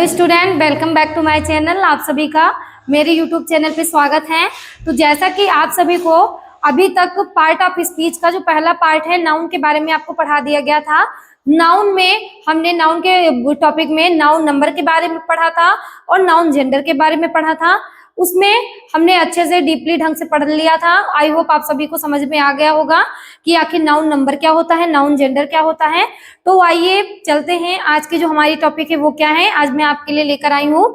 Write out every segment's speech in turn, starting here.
Hello student, welcome back to my channel. आप सभी का मेरे यूट्यूब चैनल पे स्वागत है। तो जैसा कि आप सभी को अभी तक पार्ट ऑफ स्पीच का जो पहला पार्ट है नाउन के बारे में आपको पढ़ा दिया गया था। नाउन में हमने नाउन के टॉपिक में नाउन नंबर के बारे में पढ़ा था और नाउन जेंडर के बारे में पढ़ा था। उसमें हमने अच्छे से डीपली ढंग से पढ़ लिया था। आई होप आप सभी को समझ में आ गया होगा कि आखिर नाउन नंबर क्या होता है, नाउन जेंडर क्या होता है। तो आइए चलते हैं, आज की जो हमारी टॉपिक है वो क्या है। आज मैं आपके लिए लेकर आई हूँ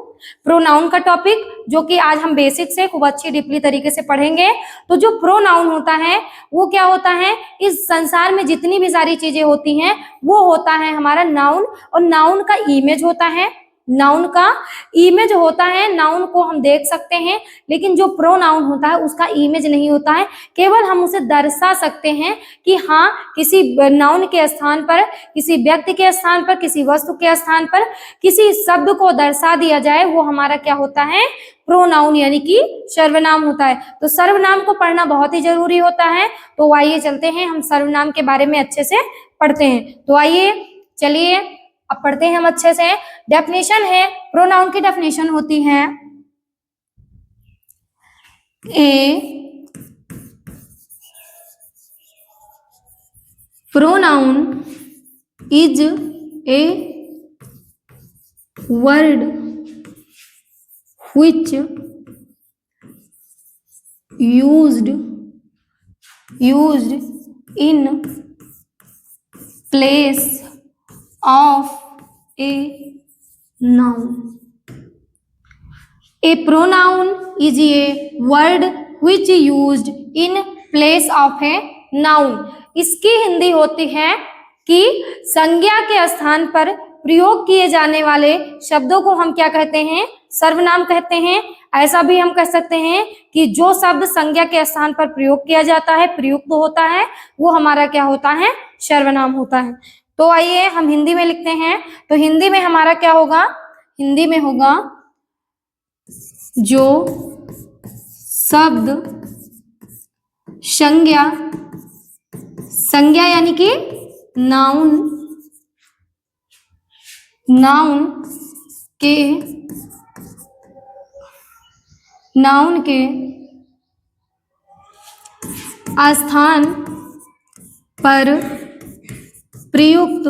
प्रोनाउन का टॉपिक, जो कि आज हम बेसिक से खूब अच्छी डीपली तरीके से पढ़ेंगे। तो जो प्रोनाउन होता है वो क्या होता है, इस संसार में जितनी भी सारी चीजें होती हैं वो होता है हमारा नाउन। और नाउन का इमेज होता है, नाउन का इमेज होता है। नाउन को हम देख सकते हैं, लेकिन जो प्रोनाउन होता है उसका इमेज नहीं होता है। केवल हम उसे दर्शा सकते हैं कि हाँ, किसी नाउन के स्थान पर, किसी व्यक्ति के स्थान पर, किसी वस्तु के स्थान पर किसी शब्द को दर्शा दिया जाए, वो हमारा क्या होता है, प्रोनाउन यानी कि सर्वनाम होता है। तो सर्वनाम को पढ़ना बहुत ही जरूरी होता है। तो आइए चलते हैं, हम सर्वनाम के बारे में अच्छे से पढ़ते हैं। तो आइए चलिए अब पढ़ते हैं हम अच्छे से। डेफिनेशन है, प्रोनाउन की डेफिनेशन होती है a pronoun is a word which used in place of a noun. A pronoun is a word which used in place of a noun. इसकी हिंदी होती है कि संज्ञा के स्थान पर प्रयोग किए जाने वाले शब्दों को हम क्या कहते हैं, सर्वनाम कहते हैं। ऐसा भी हम कह सकते हैं कि जो शब्द संज्ञा के स्थान पर प्रयोग किया जाता है, प्रयुक्त होता है, वो हमारा क्या होता है, सर्वनाम होता है। तो आइए हम हिंदी में लिखते हैं। तो हिंदी में हमारा क्या होगा, हिंदी में होगा जो शब्द संज्ञा, संज्ञा यानी कि नाउन, नाउन के स्थान पर प्रयुक्त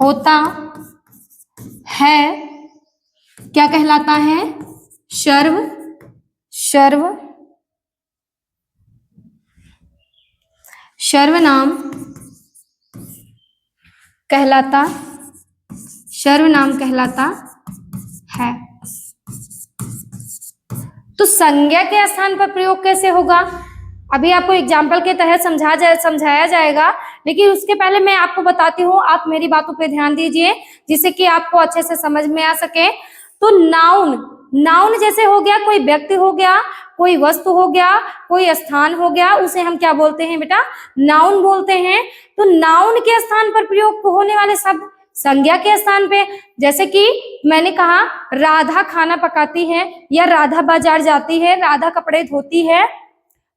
होता है, क्या कहलाता है, सर्वनाम कहलाता है। तो संज्ञा के स्थान पर प्रयोग कैसे होगा, अभी आपको एग्जाम्पल के तहत समझाया जाएगा। लेकिन उसके पहले मैं आपको बताती हूँ, आप मेरी बातों पे ध्यान दीजिए जिससे कि आपको अच्छे से समझ में आ सके। तो नाउन जैसे हो गया, कोई व्यक्ति हो गया, कोई वस्तु हो गया, कोई स्थान हो गया, उसे हम क्या बोलते हैं बेटा, नाउन बोलते हैं। तो नाउन के स्थान पर प्रयोग होने वाले शब्द संज्ञा के स्थान पे, जैसे कि मैंने कहा राधा खाना पकाती है, या राधा बाजार जाती है, राधा कपड़े धोती है।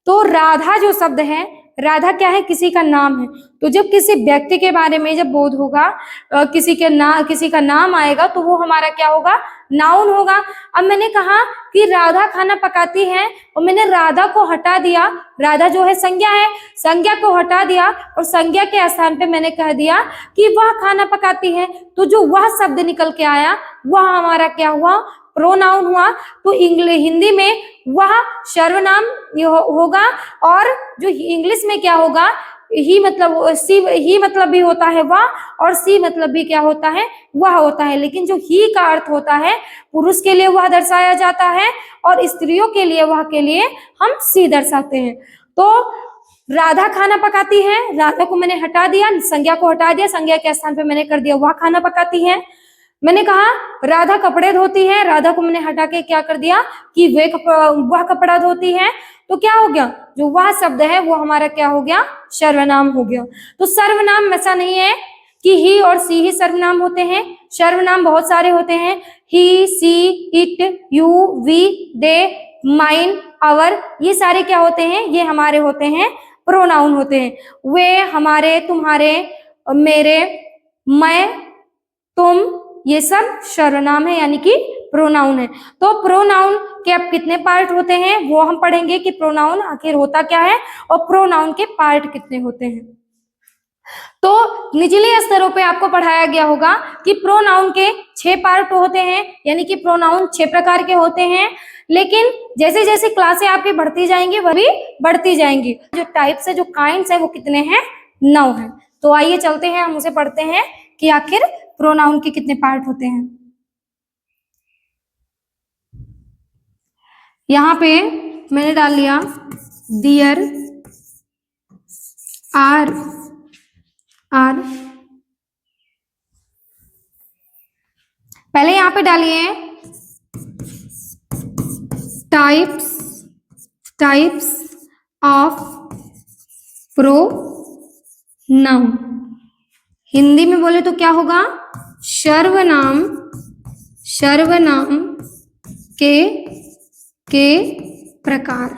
तो राधा जो शब्द है, राधा क्या है, किसी का नाम है। तो जब किसी व्यक्ति के बारे में जब बोध होगा, किसी का नाम आएगा, तो वो हमारा क्या होगा, नाउन होगा। अब मैंने कहा कि राधा खाना पकाती है और मैंने राधा को हटा दिया, राधा जो है संज्ञा है, संज्ञा को हटा दिया और संज्ञा के स्थान पे मैंने कह दिया कि वह खाना पकाती है। तो जो वह शब्द निकल के आया वह हमारा क्या हुआ, प्रोनाउन हुआ। तो हिंदी में वह सर्वनाम होगा, और जो इंग्लिश में क्या होगा, ही मतलब भी होता है वह, और सी मतलब भी क्या होता है, वह होता है। लेकिन जो ही का अर्थ होता है, पुरुष के लिए वह दर्शाया जाता है और स्त्रियों के लिए वह के लिए हम सी दर्शाते हैं। तो राधा खाना पकाती है, राधा को मैंने हटा दिया, संज्ञा को हटा दिया, संज्ञा के स्थान पे मैंने कर दिया वह खाना पकाती है। मैंने कहा राधा कपड़े धोती है, राधा को मैंने हटा के क्या कर दिया कि वह कपड़ा धोती है। तो क्या हो गया, जो वह शब्द है वो हमारा क्या हो गया, सर्वनाम हो गया। तो सर्वनाम ऐसा नहीं है कि ही और सी ही सर्वनाम होते हैं, सर्वनाम बहुत सारे होते हैं। He, she, it, you, we, they, mine, our, ये सारे क्या होते हैं, ये हमारे होते हैं प्रोनाउन होते हैं। वे, हमारे, तुम्हारे, मेरे, मैं, तुम, ये सब सर्वनाम है यानी कि प्रोनाउन है। तो प्रोनाउन के अब कितने पार्ट होते हैं वो हम पढ़ेंगे कि प्रोनाउन आखिर होता क्या है और प्रोनाउन के पार्ट कितने होते हैं। तो निचले स्तरों पे आपको पढ़ाया गया होगा कि प्रोनाउन के 6 पार्ट होते हैं, यानी कि प्रोनाउन 6 प्रकार के होते हैं। लेकिन जैसे जैसे क्लासें आपकी बढ़ती जाएंगी वह भी बढ़ती जाएंगी। जो टाइप्स है, जो काइंड्स है वो कितने हैं, 9 हैं। तो आइए चलते हैं, हम उसे पढ़ते हैं कि आखिर प्रोनाउन के कितने पार्ट होते हैं। यहाँ पे मैंने डाल लिया देयर, आर, पहले यहाँ पे डालिए टाइप्स ऑफ प्रोनाउन। हिंदी में बोले तो क्या होगा, सर्वनाम के प्रकार।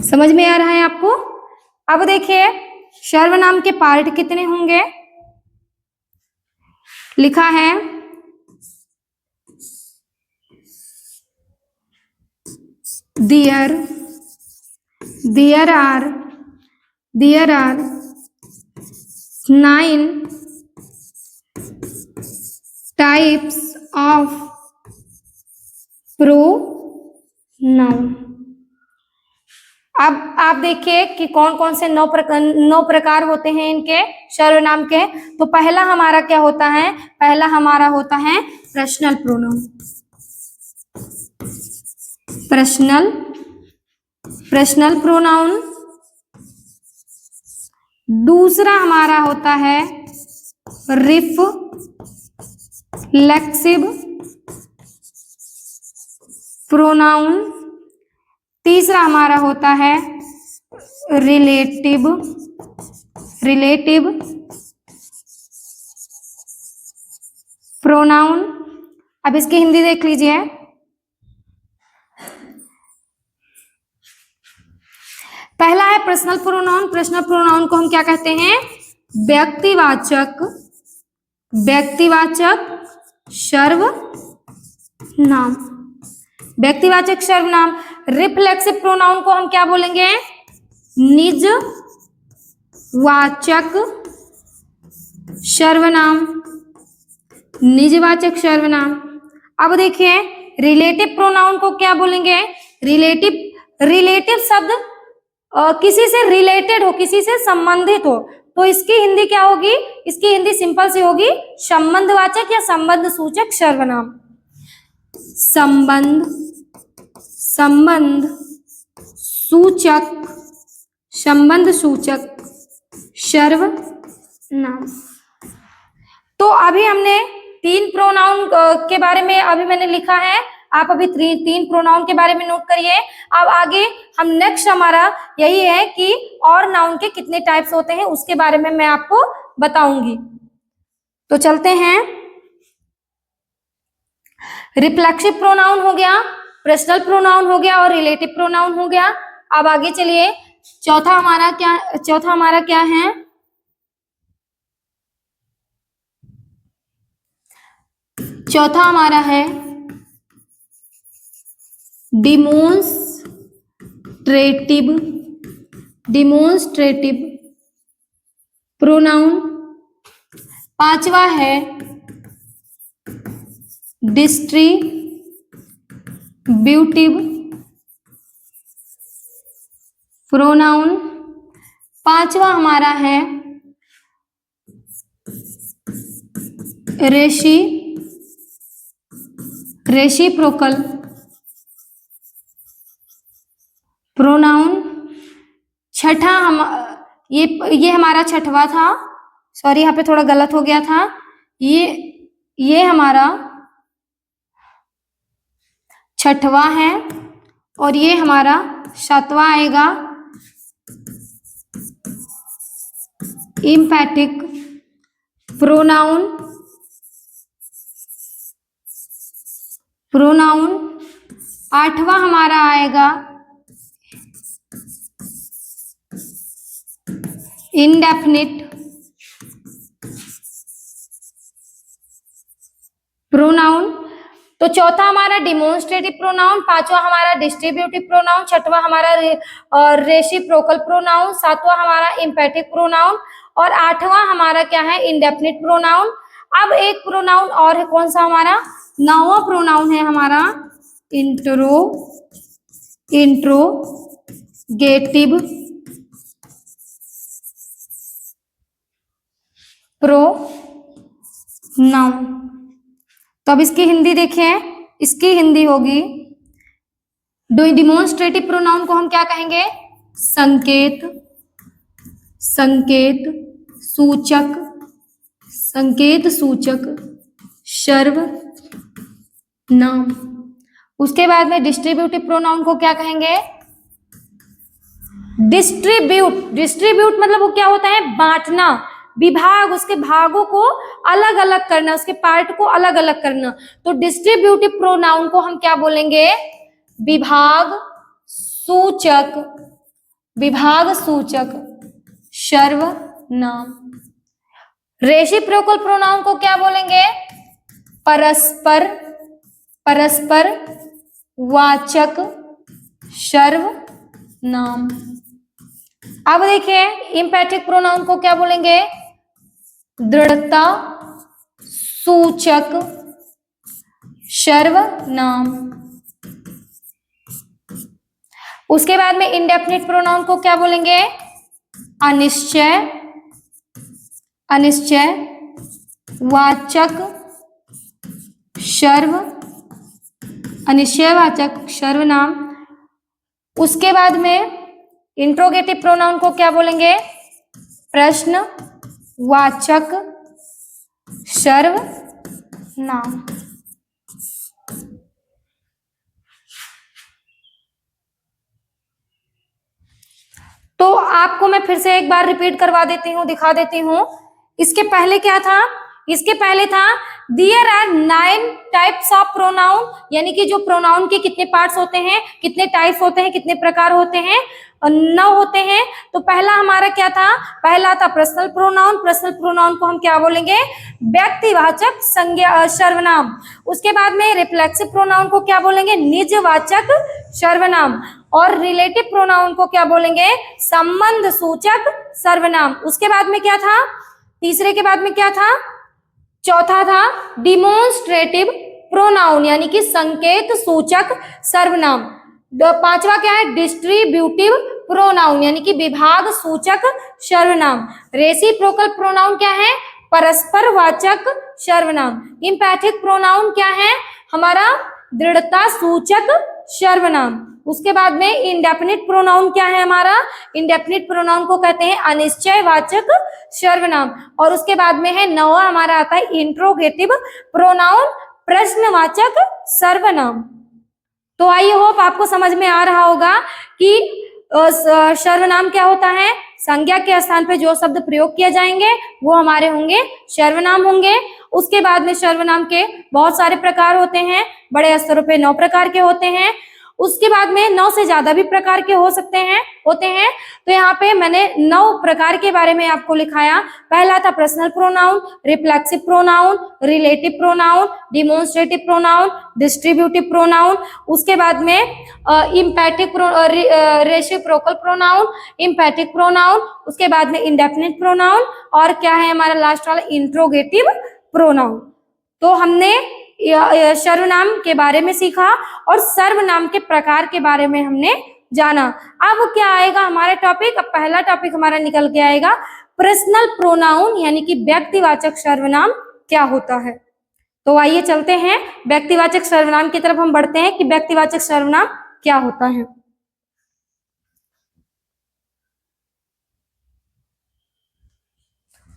समझ में आ रहा है आपको? अब देखिए सर्वनाम के पार्ट कितने होंगे। लिखा है there are 9 types of pronoun। अब आप देखिए कि कौन कौन से 9 प्रकार होते हैं इनके सर्वनाम के। तो पहला हमारा क्या होता है, पहला हमारा होता है पर्सनल प्रोनाउन। Personal pronoun. दूसरा हमारा होता है रिफ्लेक्सिव प्रोनाउन। तीसरा हमारा होता है रिलेटिव प्रोनाउन। अब इसकी हिंदी देख लीजिए। पहला है पर्सनल प्रोनाउन। पर्सनल प्रोनाउन को हम क्या कहते हैं, व्यक्तिवाचक सर्वनाम। व्यक्तिवाचक सर्वनाम। रिफ्लेक्सिव प्रोनाउन को हम क्या बोलेंगे, निजवाचक सर्वनाम। अब देखिए रिलेटिव प्रोनाउन को क्या बोलेंगे, रिलेटिव शब्द किसी से रिलेटेड हो, किसी से संबंधित हो, तो इसकी हिंदी क्या होगी, इसकी हिंदी सिंपल सी होगी संबंधवाचक या संबंध सूचक सर्वनाम। संबंध सूचक सर्वनाम। तो अभी हमने 3 प्रोनाउन के बारे में अभी मैंने लिखा है, आप अभी 3 प्रोनाउन के बारे में नोट करिए। अब आगे हम नेक्स्ट हमारा यही है कि और नाउन के कितने टाइप्स होते हैं उसके बारे में मैं आपको बताऊंगी। तो चलते हैं। रिफ्लेक्सिव प्रोनाउन हो गया, पर्सनल प्रोनाउन हो गया और रिलेटिव प्रोनाउन हो गया। अब आगे चलिए, चौथा हमारा क्या है, चौथा हमारा है डिमोन्स्ट्रेटिव प्रोनाउन। पांचवा है डिस्ट्रीब्यूटिव प्रोनाउन। पांचवा हमारा है रेसिप्रोकल प्रोनाउन। छठा ये हमारा छठवा था, सॉरी यहाँ पे थोड़ा गलत हो गया था, ये हमारा छठवा है और ये हमारा सातवां आएगा इम्पैथिक प्रोनाउन। आठवां हमारा आएगा इंडेफिनिट प्रोनाउन। तो चौथा हमारा डिमोन्स्ट्रेटिव प्रोनाउन, पांचवा हमारा डिस्ट्रीब्यूटिव प्रोनाउन, छठवा हमारा रेसिप्रोकल प्रोनाउन, सातवां हमारा इम्पेटिव प्रोनाउन और आठवां हमारा क्या है, इंडेफिनिट प्रोनाउन। अब एक प्रोनाउन और है, कौन सा हमारा नौवां प्रोनाउन है हमारा इंट्रोगेटिव प्रोनाउन। तो अब इसकी हिंदी देखें, इसकी हिंदी होगी, डिमोन्स्ट्रेटिव प्रोनाउन को हम क्या कहेंगे, संकेत सूचक सर्वनाम। उसके बाद में डिस्ट्रीब्यूटिव प्रोनाउन को क्या कहेंगे, डिस्ट्रीब्यूट मतलब वो क्या होता है, बांटना, विभाग, उसके भागों को अलग अलग करना, उसके पार्ट को अलग अलग करना। तो डिस्ट्रीब्यूटिव प्रोनाउन को हम क्या बोलेंगे, विभाग सूचक सर्वनाम। रेसिप्रोकल प्रोनाउन को क्या बोलेंगे, परस्पर वाचक सर्वनाम। अब देखिए इम्पेटिव प्रोनाउन को क्या बोलेंगे, दृढ़ता सूचक सर्वनाम। उसके बाद में इंडेफिनिट प्रोनाउन को क्या बोलेंगे, अनिश्चयवाचक सर्वनाम। उसके बाद में इंट्रोगेटिव प्रोनाउन को क्या बोलेंगे, प्रश्नवाचक सर्वनाम। तो आपको मैं फिर से एक बार रिपीट करवा देती हूँ, दिखा देती हूँ। इसके पहले क्या था, इसके पहले था there are 9 types of pronoun, यानी कि जो प्रोनाउन के कितने पार्ट्स होते हैं, कितने टाइप्स होते हैं, कितने प्रकार होते हैं, 9 होते हैं। तो पहला हमारा क्या था, पहला था पर्सनल प्रोनाउन। पर्सनल प्रोनाउन को हम क्या बोलेंगे, व्यक्तिवाचक संज्ञा सर्वनाम। उसके बाद में रिफ्लेक्सिव प्रोनाउन को क्या बोलेंगे, निजवाचक सर्वनाम। और रिलेटिव प्रोनाउन को क्या बोलेंगे, संबंध सूचक सर्वनाम। उसके बाद में क्या था, तीसरे के बाद में क्या था, चौथा था डिमोन्स्ट्रेटिव प्रोनाउन, यानी कि संकेत सूचक सर्वनाम। पांचवा क्या है, डिस्ट्रीब्यूटिव प्रोनाउन, यानी कि विभाग सूचक सर्वनाम। रेसिप्रोकल प्रोनाउन क्या है, परस्पर वाचक सर्वनाम। इम्पैथिक प्रोनाउन क्या है हमारा, दृढ़ता सूचक सर्वनाम। उसके बाद में इंडेफिनिट प्रोनाउन क्या है हमारा, इंडेफिनिट प्रोनाउन को कहते हैं अनिश्चयवाचक सर्वनाम। और उसके बाद में है नौवां हमारा आता है इंट्रोगेटिव प्रोनाउन, प्रश्नवाचक सर्वनाम। तो आई होप आपको समझ में आ रहा होगा कि सर्वनाम क्या होता है, संज्ञा के स्थान पे जो शब्द प्रयोग किए जाएंगे वो हमारे होंगे सर्वनाम होंगे। उसके बाद में सर्वनाम के बहुत सारे प्रकार होते हैं, बड़े स्तरों पे 9 प्रकार के होते हैं। उसके बाद में 9 से ज्यादा भी प्रकार के हो सकते हैं, होते हैं। तो यहाँ पे मैंने 9 प्रकार के बारे में आपको लिखाया। पहला था personal pronoun, reflexive pronoun, relative pronoun, demonstrative pronoun, distributive pronoun. उसके बाद में इम्पैटिक रेसिप्रोकल प्रोनाउन, इम्पैटिक प्रोनाउन। उसके बाद में इंडेफिनिट प्रोनाउन और क्या है हमारा लास्ट वाला इंट्रोगेटिव प्रोनाउन। तो हमने सर्वनाम के बारे में सीखा और सर्वनाम के प्रकार के बारे में हमने जाना। अब क्या आएगा हमारा टॉपिक, अब पहला टॉपिक हमारा निकल के आएगा पर्सनल प्रोनाउन, यानी कि व्यक्तिवाचक सर्वनाम क्या होता है। तो आइए चलते हैं व्यक्तिवाचक सर्वनाम की तरफ हम बढ़ते हैं कि व्यक्तिवाचक सर्वनाम क्या होता है।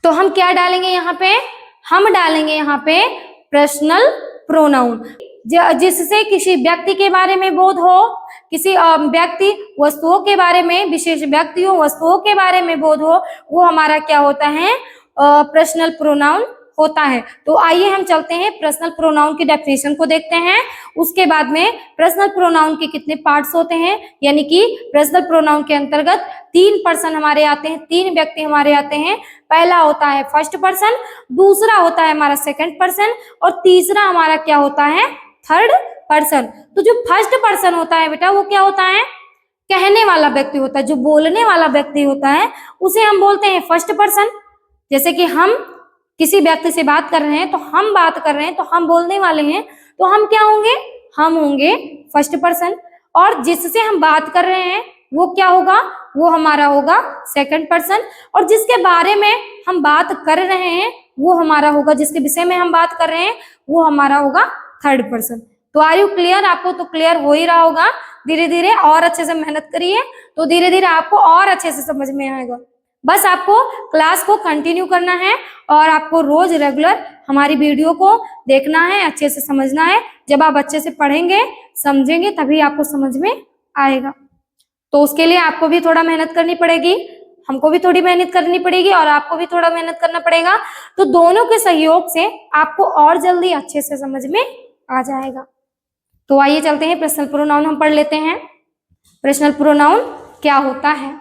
तो हम क्या डालेंगे यहाँ पे, हम डालेंगे यहाँ पे पर्सनल प्रोनाउन, जिससे किसी व्यक्ति के बारे में बोध हो, किसी व्यक्ति वस्तुओं के बारे में, विशेष व्यक्तियों वस्तुओं के बारे में बोध हो, वो हमारा क्या होता है पर्सनल प्रोनाउन होता है। तो आइए हम चलते हैं पर्सनल प्रोनाउन की डेफिनेशन को देखते हैं। उसके बाद में पर्सनल प्रोनाउन के कितने पार्ट्स होते हैं, यानी कि पर्सनल प्रोनाउन के अंतर्गत 3 पर्सन हमारे आते हैं, 3 व्यक्ति हमारे आते हैं। पहला होता है फर्स्ट पर्सन, दूसरा होता है हमारा सेकंड पर्सन और तीसरा हमारा क्या होता है, थर्ड पर्सन। तो जो फर्स्ट पर्सन होता है बेटा वो क्या होता है, कहने वाला व्यक्ति होता है, जो बोलने वाला व्यक्ति होता है उसे हम बोलते हैं फर्स्ट पर्सन। जैसे कि हम किसी व्यक्ति से बात कर रहे हैं, तो हम बात कर रहे हैं, तो हम बोलने वाले हैं, तो हम क्या होंगे, हम होंगे फर्स्ट पर्सन। और जिससे हम बात कर रहे हैं वो क्या होगा, वो हमारा होगा सेकंड पर्सन। और जिसके बारे में हम बात कर रहे हैं वो हमारा होगा, जिसके विषय में हम बात कर रहे हैं वो हमारा होगा थर्ड पर्सन। तो आर यू क्लियर, आपको तो क्लियर हो ही रहा होगा। धीरे धीरे और अच्छे से मेहनत करिए तो धीरे धीरे आपको और अच्छे से समझ में आएगा। बस आपको क्लास को कंटिन्यू करना है और आपको रोज रेगुलर हमारी वीडियो को देखना है, अच्छे से समझना है। जब आप अच्छे से पढ़ेंगे समझेंगे तभी आपको समझ में आएगा। तो उसके लिए आपको भी थोड़ा मेहनत करनी पड़ेगी, हमको भी थोड़ी मेहनत करनी पड़ेगी और आपको भी थोड़ा मेहनत करना पड़ेगा। तो दोनों के सहयोग से आपको और जल्दी अच्छे से समझ में आ जाएगा। तो आइए चलते हैं, पर्सनल प्रोनाउन हम पढ़ लेते हैं। पर्सनल प्रोनाउन क्या होता है।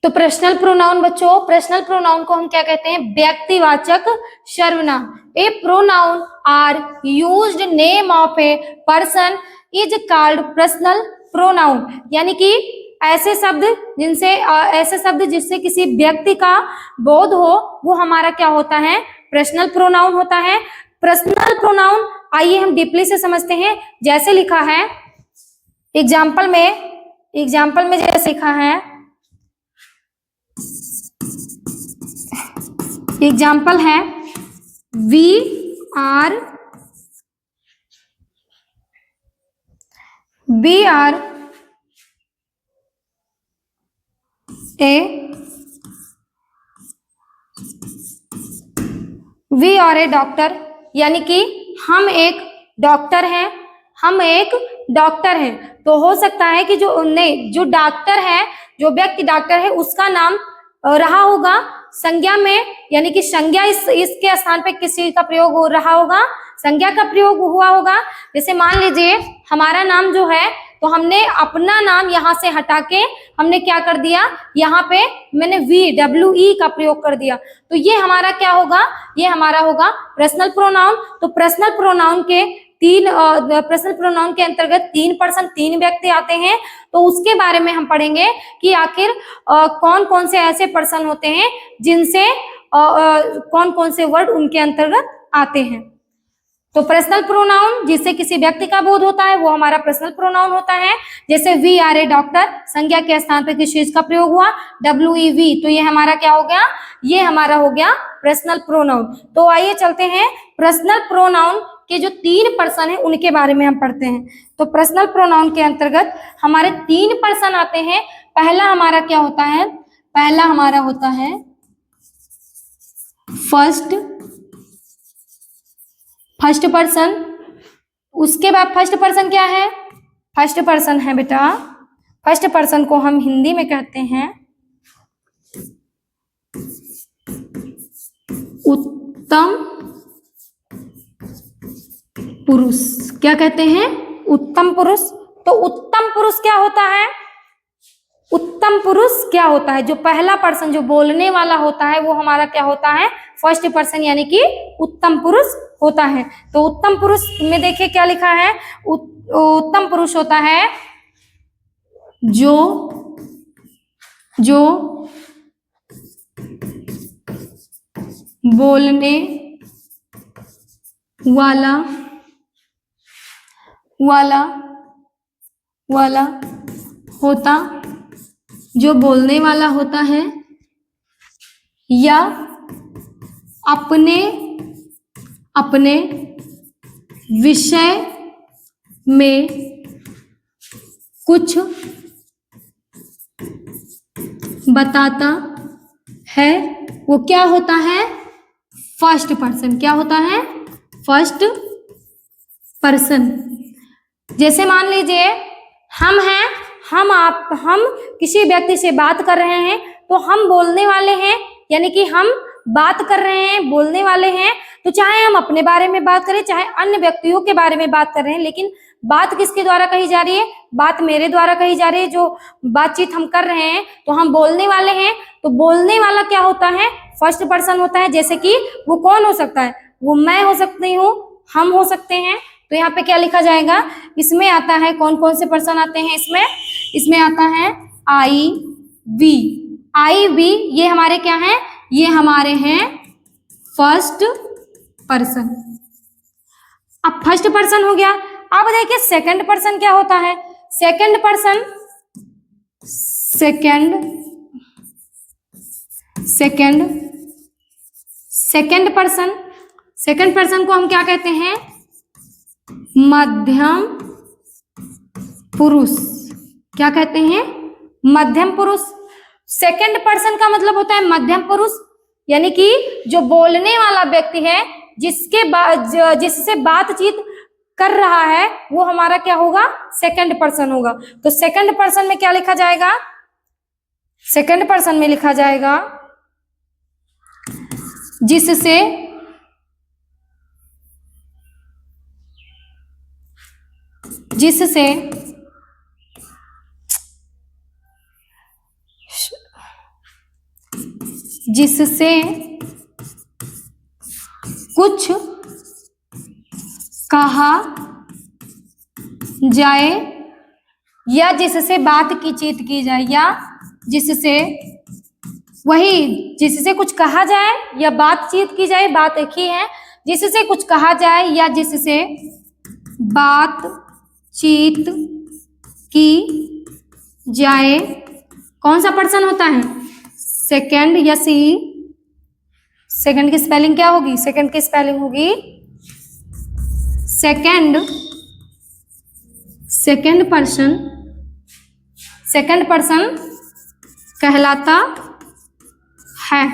तो पर्सनल प्रोनाउन बच्चों, पर्सनल प्रोनाउन को हम क्या कहते हैं, व्यक्तिवाचक सर्वनाम। A pronoun are used name of a person is called personal pronoun. यानी कि ऐसे शब्द जिससे किसी व्यक्ति का बोध हो वो हमारा क्या होता है, पर्सनल प्रोनाउन होता है। पर्सनल प्रोनाउन आइए हम डीपली से समझते हैं। जैसे लिखा है एग्जाम्पल में जैसे लिखा है, एग्जाम्पल है वी आर ए डॉक्टर। यानी कि हम एक डॉक्टर हैं, तो हो सकता है कि जो डॉक्टर है, जो व्यक्ति डॉक्टर है उसका नाम रहा होगा संज्ञा में, यानी कि संज्ञा इसके स्थान पे किस चीज का प्रयोग हो रहा होगा, संज्ञा का प्रयोग हुआ होगा। जैसे मान लीजिए हमारा नाम जो है, तो हमने अपना नाम यहाँ से हटा के हमने क्या कर दिया, यहाँ पे मैंने VWE का प्रयोग कर दिया। तो ये हमारा क्या होगा, ये हमारा होगा पर्सनल प्रोनाउन। तो पर्सनल प्रोनाउन के अंतर्गत 3 पर्सन, 3 व्यक्ति आते हैं। तो उसके बारे में हम पढ़ेंगे कि आखिर कौन कौन से ऐसे पर्सन होते हैं जिनसे कौन कौन से वर्ड उनके अंतर्गत आते हैं। तो पर्सनल प्रोनाउन जिससे किसी व्यक्ति का बोध होता है वो हमारा पर्सनल प्रोनाउन होता है। जैसे वी आर ए डॉक्टर, संज्ञा के स्थान पर किस चीज का प्रयोग हुआ, WEV, तो ये हमारा क्या हो गया, ये हमारा हो गया पर्सनल प्रोनाउन। तो आइए चलते हैं पर्सनल प्रोनाउन के जो 3 पर्सन है उनके बारे में हम पढ़ते हैं। तो पर्सनल प्रोनाउन के अंतर्गत हमारे 3 पर्सन आते हैं। पहला हमारा क्या होता है, पहला हमारा होता है फर्स्ट पर्सन। उसके बाद फर्स्ट पर्सन क्या है, फर्स्ट पर्सन है बेटा, फर्स्ट पर्सन को हम हिंदी में कहते हैं उत्तम पुरुष। क्या कहते हैं, उत्तम पुरुष। तो उत्तम पुरुष क्या होता है, उत्तम पुरुष क्या होता है, जो पहला पर्सन जो बोलने वाला होता है वो हमारा क्या होता है, फर्स्ट पर्सन, यानी कि उत्तम पुरुष होता है। तो उत्तम पुरुष में देखिए क्या लिखा है, उत्तम पुरुष होता है जो बोलने वाला होता, जो बोलने वाला होता है या अपने विषय में कुछ बताता है, वो क्या होता है, फर्स्ट पर्सन। क्या होता है, फर्स्ट पर्सन। जैसे मान लीजिए हम हैं, हम किसी व्यक्ति से बात कर रहे हैं, तो हम बोलने वाले हैं, यानी कि हम बात कर रहे हैं, बोलने वाले हैं। तो चाहे हम अपने बारे में बात करें, चाहे अन्य व्यक्तियों के बारे में बात कर रहे हैं, लेकिन बात किसके द्वारा कही जा रही है? बात मेरे द्वारा कही जा रही है। जो बातचीत हम कर रहे हैं, तो हम बोलने वाले हैं। तो बोलने वाला क्या होता है? फर्स्ट पर्सन होता है। जैसे कि वो कौन हो सकता है? वो मैं हो सकती हूँ, हम हो सकते हैं। तो यहाँ पे क्या लिखा जाएगा? इसमें आता है, कौन कौन से पर्सन आते हैं इसमें आता है आई वी। ये हमारे क्या है? ये हमारे हैं फर्स्ट पर्सन। अब फर्स्ट पर्सन हो गया। अब देखिए सेकंड पर्सन क्या होता है? सेकंड पर्सन को हम क्या कहते हैं? मध्यम पुरुष। क्या कहते हैं? मध्यम पुरुष। सेकंड पर्सन का मतलब होता है मध्यम पुरुष, यानी कि जो बोलने वाला व्यक्ति है, जिससे बातचीत कर रहा है, वो हमारा क्या होगा? सेकंड पर्सन होगा। तो सेकंड पर्सन में क्या लिखा जाएगा? सेकंड पर्सन में लिखा जाएगा जिससे कुछ कहा जाए या जिससे बातचीत की जाए, या जिससे कुछ कहा जाए या बातचीत की जाए, बात एक ही है। जिससे कुछ कहा जाए या जिससे बातचीत की जाए, कौन सा पर्सन होता है? सेकंड या सी। सेकंड की स्पेलिंग क्या होगी? सेकंड की स्पेलिंग होगी सेकंड पर्सन कहलाता है।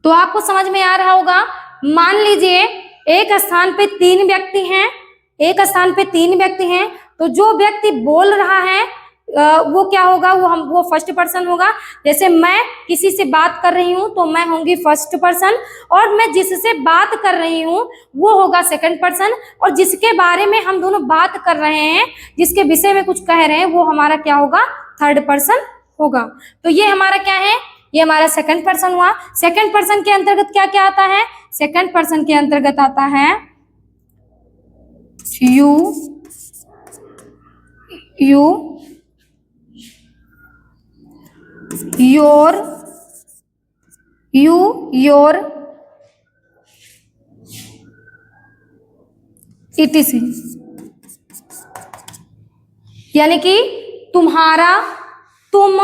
तो आपको समझ में आ रहा होगा। मान लीजिए एक स्थान पे तीन व्यक्ति हैं, तो जो व्यक्ति बोल रहा है वो क्या होगा? वो फर्स्ट पर्सन होगा। जैसे मैं किसी से बात कर रही हूँ, तो मैं होंगी फर्स्ट पर्सन, और मैं जिससे बात कर रही हूँ वो होगा सेकंड पर्सन, और जिसके बारे में हम दोनों बात कर रहे हैं, जिसके विषय में कुछ कह रहे हैं, वो हमारा क्या होगा? थर्ड पर्सन होगा। तो ये हमारा क्या है? ये हमारा सेकंड पर्सन हुआ। सेकंड पर्सन के अंतर्गत क्या क्या आता है? सेकंड पर्सन के अंतर्गत आता है यू, योर, etc, यानी कि तुम्हारा, तुम,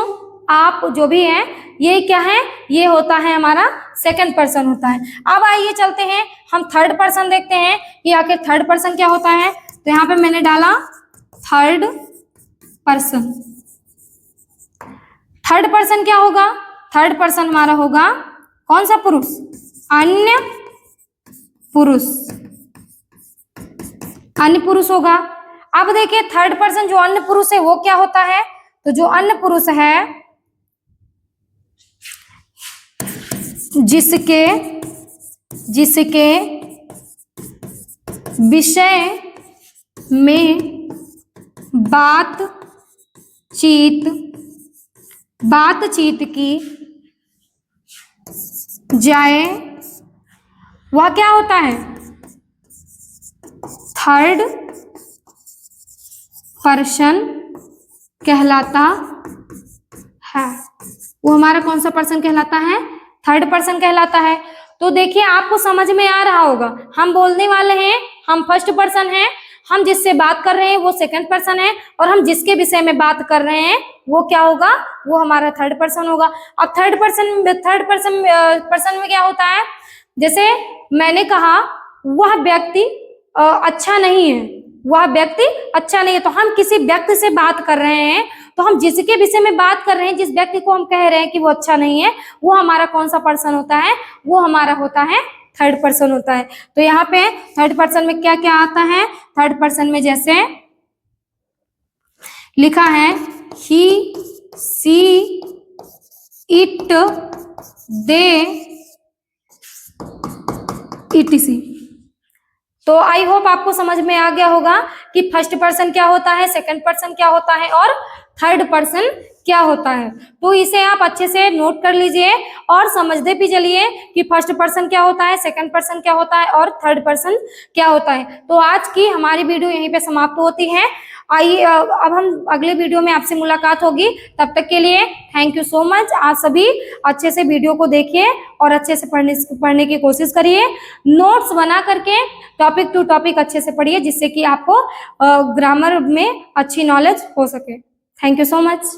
आप, जो भी है, ये क्या है? ये होता है हमारा सेकंड पर्सन होता है। अब आइए चलते हैं, हम थर्ड पर्सन देखते हैं कि आखिर थर्ड पर्सन क्या होता है। तो यहाँ पे मैंने डाला थर्ड पर्सन। थर्ड पर्सन क्या होगा? थर्ड पर्सन हमारा होगा कौन सा पुरुष? अन्य पुरुष होगा। अब देखिए थर्ड पर्सन जो अन्य पुरुष है वो क्या होता है? तो जो अन्य पुरुष है जिसके विषय में बातचीत की जाए, वह क्या होता है? थर्ड पर्सन कहलाता है। वो हमारा कौन सा पर्सन कहलाता है? थर्ड पर्सन कहलाता है। तो देखिए आपको समझ में आ रहा होगा, हम बोलने वाले हैं, हम फर्स्ट पर्सन हैं, हम जिससे बात कर रहे हैं वो सेकंड पर्सन है, और हम जिसके विषय में बात कर रहे हैं वो क्या होगा? वो हमारा थर्ड पर्सन होगा। अब थर्ड पर्सन में क्या होता है? जैसे मैंने कहा वह व्यक्ति अच्छा नहीं है, तो हम किसी व्यक्ति से बात कर रहे हैं, तो हम जिसके विषय में बात कर रहे हैं, जिस व्यक्ति को हम कह रहे हैं कि वो अच्छा नहीं है, वो हमारा कौन सा पर्सन होता है? वो हमारा होता है थर्ड पर्सन होता है। तो यहाँ पे थर्ड पर्सन में क्या क्या आता है, थर्ड पर्सन में जैसे लिखा है ही, सी, इट, दे, etc। तो आई होप आपको समझ में आ गया होगा कि फर्स्ट पर्सन क्या होता है, सेकंड पर्सन क्या होता है और थर्ड पर्सन क्या होता है। तो इसे आप अच्छे से नोट कर लीजिए और समझते भी चलिए कि फर्स्ट पर्सन क्या होता है, सेकंड पर्सन क्या होता है और थर्ड पर्सन क्या होता है। तो आज की हमारी वीडियो यहीं पे समाप्त होती है। आइए अब हम अगले वीडियो में आपसे मुलाकात होगी। तब तक के लिए थैंक यू सो मच। आप सभी अच्छे से वीडियो को देखिए और अच्छे से पढ़ने की कोशिश करिए। नोट्स बना करके टॉपिक टू टॉपिक अच्छे से पढ़िए, जिससे कि आपको ग्रामर में अच्छी नॉलेज हो सके। Thank you so much.